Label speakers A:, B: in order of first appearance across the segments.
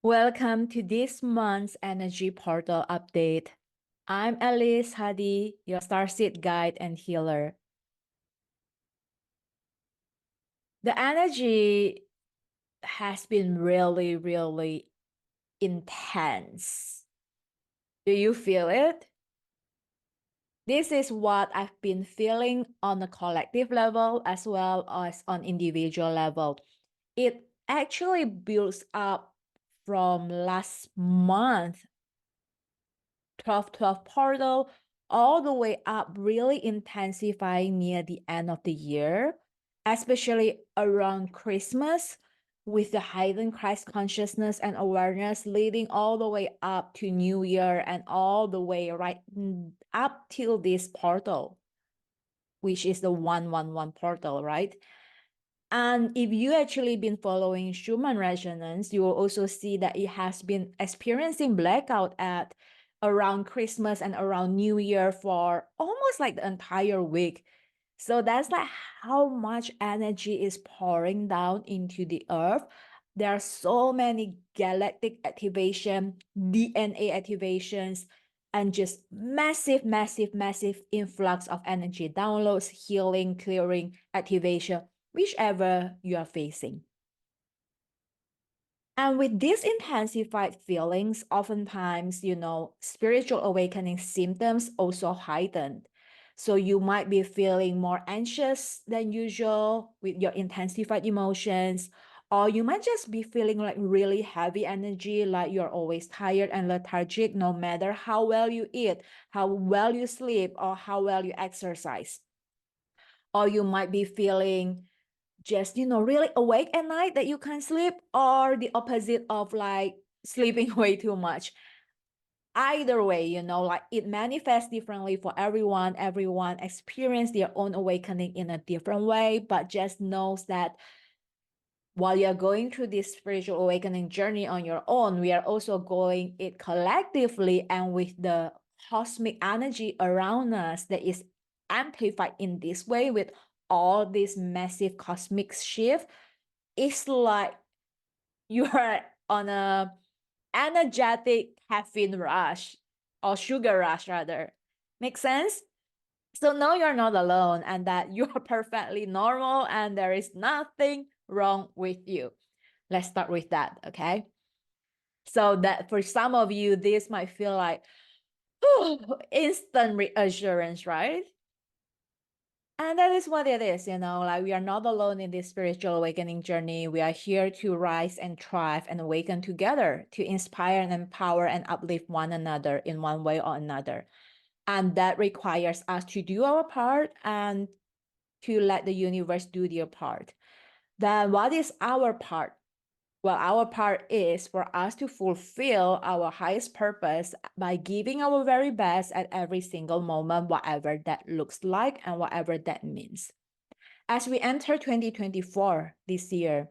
A: Welcome to this month's Energy Portal Update. I'm Alice Hadi, your Starseed guide and healer. The energy has been really intense. Do you feel it? This is what I've been feeling on a collective level as well as on individual level. It actually builds up from last month 12/12 portal all the way up, really intensifying near the end of the year, especially around Christmas, with the heightened Christ consciousness and awareness leading all the way up to New Year and all the way right up till this portal, which is the 111 portal, right? And if you actually been following Schumann resonance, you will also see that it has been experiencing blackout at around Christmas and around New Year for almost like the entire week. So that's like how much energy is pouring down into the earth. There are so many galactic activation, DNA activations, and just massive influx of energy downloads, healing, clearing, activation, whichever you are facing. And with these intensified feelings, oftentimes, spiritual awakening symptoms also heightened. So you might be feeling more anxious than usual with your intensified emotions, or you might just be feeling like really heavy energy, like you're always tired and lethargic, no matter how well you eat, how well you sleep, or how well you exercise. Or you might be feeling just really awake at night that you can't sleep, or the opposite of like sleeping way too much. Either way, like it manifests differently for everyone experience their own awakening in a different way, but just knows that while you're going through this spiritual awakening journey on your own, we are also going it collectively and with the cosmic energy around us that is amplified in this way with all this massive cosmic shift. It's like you are on a energetic caffeine rush or sugar rush rather. Make sense? So no, you're not alone and that you are perfectly normal and there is nothing wrong with you. Let's start with that, okay? So that for some of you, this might feel like instant reassurance, right? And that is what it is, like we are not alone in this spiritual awakening journey. We are here to rise and thrive and awaken together to inspire and empower and uplift one another in one way or another. And that requires us to do our part and to let the universe do their part. Then what is our part? Well, our part is for us to fulfill our highest purpose by giving our very best at every single moment, whatever that looks like and whatever that means. As we enter 2024 this year,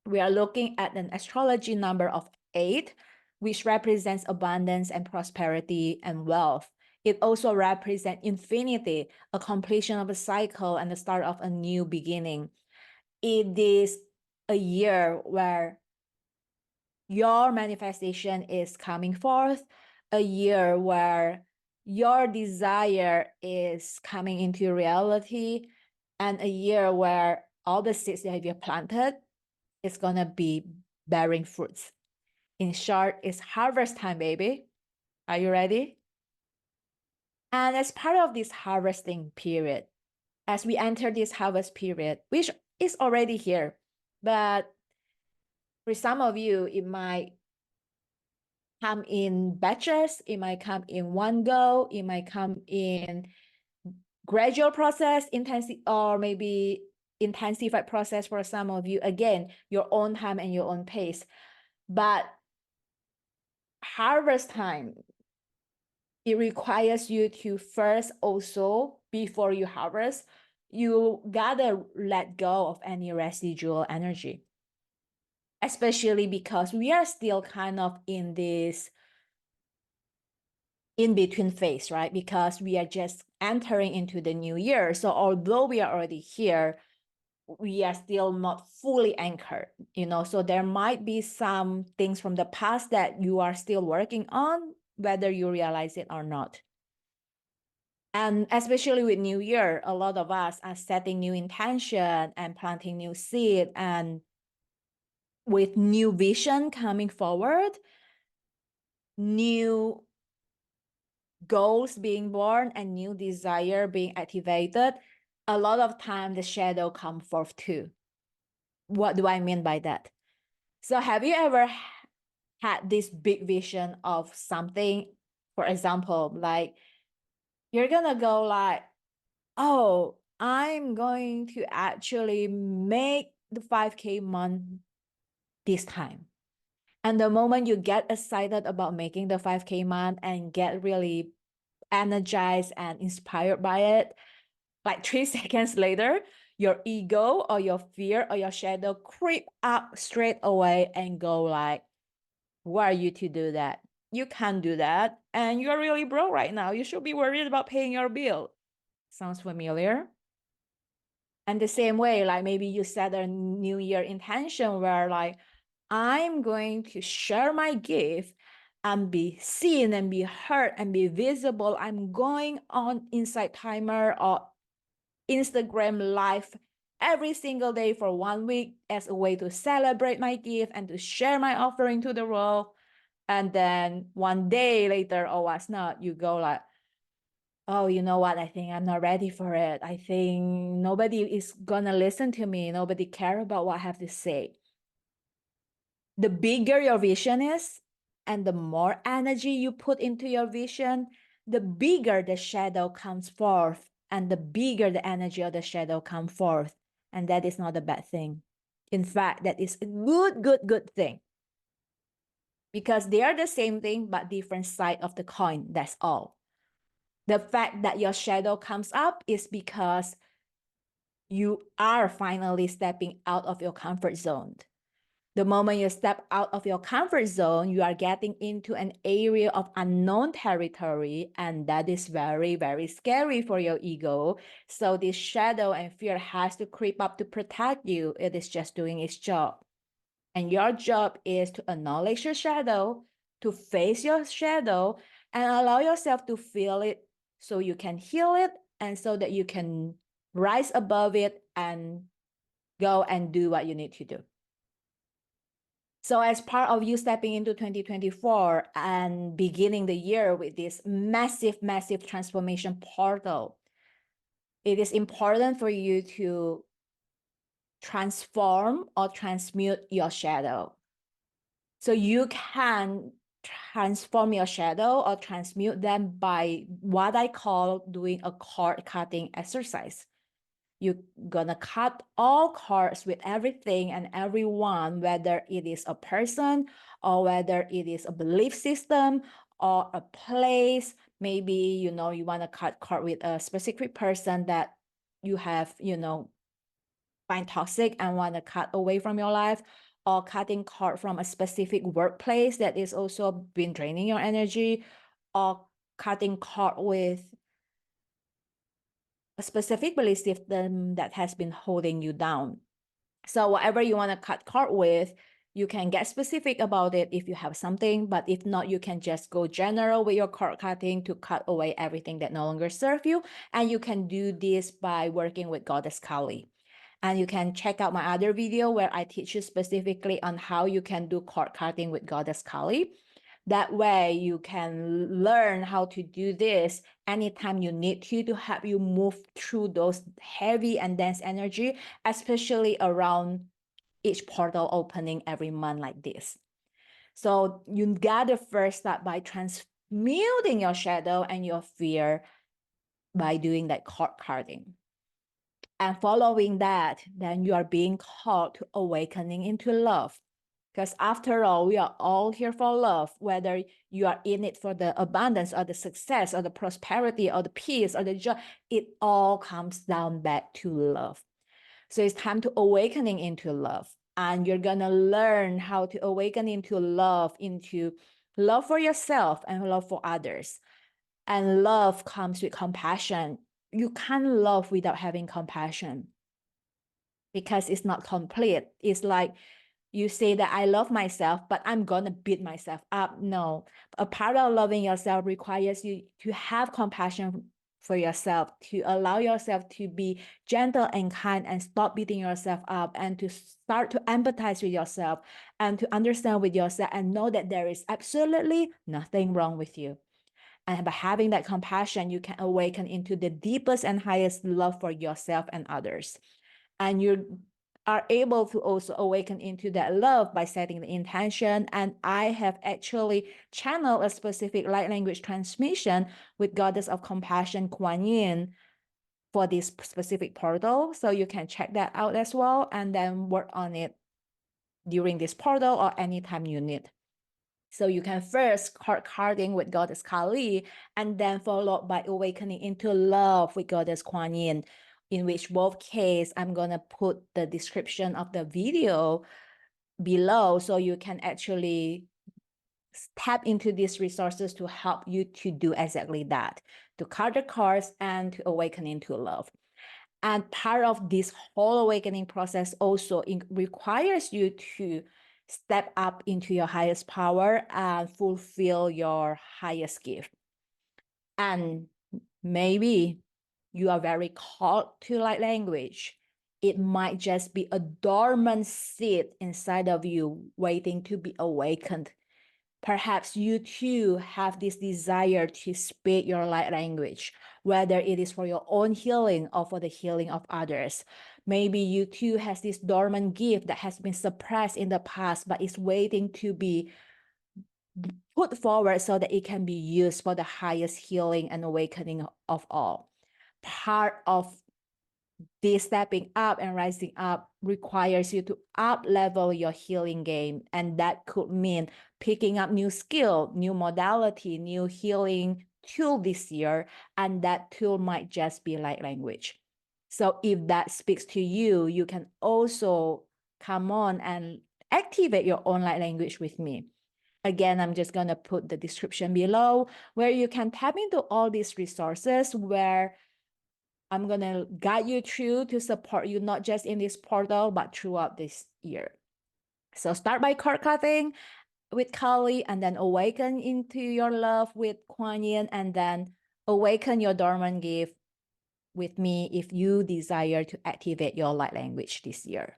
A: we are looking at an astrology number of 8, which represents abundance and prosperity and wealth. It also represents infinity, a completion of a cycle and the start of a new beginning. It is a year where your manifestation is coming forth, a year where your desire is coming into reality, and a year where all the seeds that you have planted is going to be bearing fruits. In short, it's harvest time, baby. Are you ready? And as part of this harvesting period, as we enter this harvest period, which is already here, but for some of you, it might come in batches, it might come in one go, it might come in gradual process, or maybe intensified process for some of you. Again, your own time and your own pace. But harvest time, it requires you to first also, before you harvest, you gotta let go of any residual energy. Especially because we are still kind of in this in-between phase, right? Because we are just entering into the new year. So although we are already here, we are still not fully anchored, so there might be some things from the past that you are still working on, whether you realize it or not. And especially with New Year, a lot of us are setting new intention and planting new seed, and with new vision coming forward, new goals being born and new desire being activated, a lot of time the shadow come forth too. What do I mean by that? So have you ever had this big vision of something? For example, like you're gonna go like, oh, I'm going to actually make the 5K month this time. And the moment you get excited about making the 5K month and get really energized and inspired by it, like 3 seconds later, your ego or your fear or your shadow creep up straight away and go like, who are you to do that? You can't do that. And you're really broke right now. You should be worried about paying your bill. Sounds familiar? And the same way, like maybe you set a New Year intention where like, I'm going to share my gift and be seen and be heard and be visible. I'm going on Insight Timer or Instagram Live every single day for 1 week as a way to celebrate my gift and to share my offering to the world. And then 1 day later, or what's not, you go like, oh, you know what? I think I'm not ready for it. I think nobody is gonna listen to me. Nobody care about what I have to say. The bigger your vision is, and the more energy you put into your vision, the bigger the shadow comes forth, and the bigger the energy of the shadow comes forth. And that is not a bad thing. In fact, that is a good thing. Because they are the same thing, but different side of the coin. That's all. The fact that your shadow comes up is because you are finally stepping out of your comfort zone. The moment you step out of your comfort zone, you are getting into an area of unknown territory, and that is very, very scary for your ego. So this shadow and fear has to creep up to protect you. It is just doing its job. And your job is to acknowledge your shadow, to face your shadow, and allow yourself to feel it so you can heal it and so that you can rise above it and go and do what you need to do. So as part of you stepping into 2024 and beginning the year with this massive, massive transformation portal, it is important for you to transform or transmute your shadow. So you can transform your shadow or transmute them by what I call doing a cord cutting exercise. You're gonna cut all cords with everything and everyone, whether it is a person or whether it is a belief system or a place. Maybe, you want to cut cord with a specific person that you have, find toxic and want to cut away from your life, or cutting cord from a specific workplace that is also been draining your energy, or cutting cord with a specific belief system that has been holding you down. So whatever you want to cut cord with, you can get specific about it if you have something, but if not, you can just go general with your cord cutting to cut away everything that no longer serves you. And you can do this by working with Goddess Kali. And you can check out my other video where I teach you specifically on how you can do cord cutting with Goddess Kali. That way you can learn how to do this anytime you need to help you move through those heavy and dense energy, especially around each portal opening every month like this. So you gotta first start by transmuting your shadow and your fear by doing that cord cutting. And following that, then you are being called to awakening into love. Because after all, we are all here for love, whether you are in it for the abundance or the success or the prosperity or the peace or the joy, it all comes down back to love. So it's time to awakening into love. And you're going to learn how to awaken into love for yourself and love for others. And love comes with compassion. You can't love without having compassion. because it's not complete. It's like you say that I love myself, but I'm gonna beat myself up. No, a part of loving yourself requires you to have compassion for yourself, to allow yourself to be gentle and kind and stop beating yourself up, and to start to empathize with yourself and to understand with yourself and know that there is absolutely nothing wrong with you. And by having that compassion, you can awaken into the deepest and highest love for yourself and others. And you are able to also awaken into that love by setting the intention. And I have actually channeled a specific light language transmission with Goddess of Compassion, Guan Yin, for this specific portal. So you can check that out as well and then work on it during this portal or anytime you need. So you can first start carding with Goddess Kali and then followed by awakening into love with Goddess Guan Yin, in which both case I'm going to put the description of the video below so you can actually tap into these resources to help you to do exactly that, to card the cards and to awaken into love. And part of this whole awakening process also requires you to step up into your highest power and fulfill your highest gift. And maybe you are very called to light language. It might just be a dormant seed inside of you waiting to be awakened. Perhaps you too have this desire to speak your light language, whether it is for your own healing or for the healing of others. Maybe you too has this dormant gift that has been suppressed in the past, but is waiting to be put forward so that it can be used for the highest healing and awakening of all. Part of this stepping up and rising up requires you to up level your healing game. And that could mean picking up new skill, new modality, new healing tool this year. And that tool might just be light language. So if that speaks to you, you can also come on and activate your own light language with me. Again, I'm just going to put the description below where you can tap into all these resources where I'm going to guide you through to support you, not just in this portal, but throughout this year. So start by card cutting with Kali and then awaken into your love with Guan Yin and then awaken your dormant gift with me if you desire to activate your light language this year.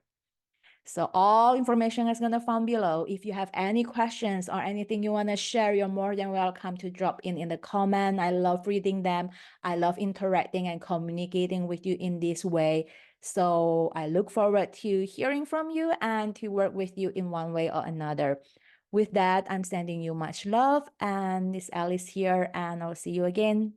A: So all information is going to found below. If you have any questions or anything you want to share, you're more than welcome to drop in the comment. I love reading them. I love interacting and communicating with you in this way. So I look forward to hearing from you and to work with you in one way or another. With that, I'm sending you much love, and it's Alice here, and I'll see you again.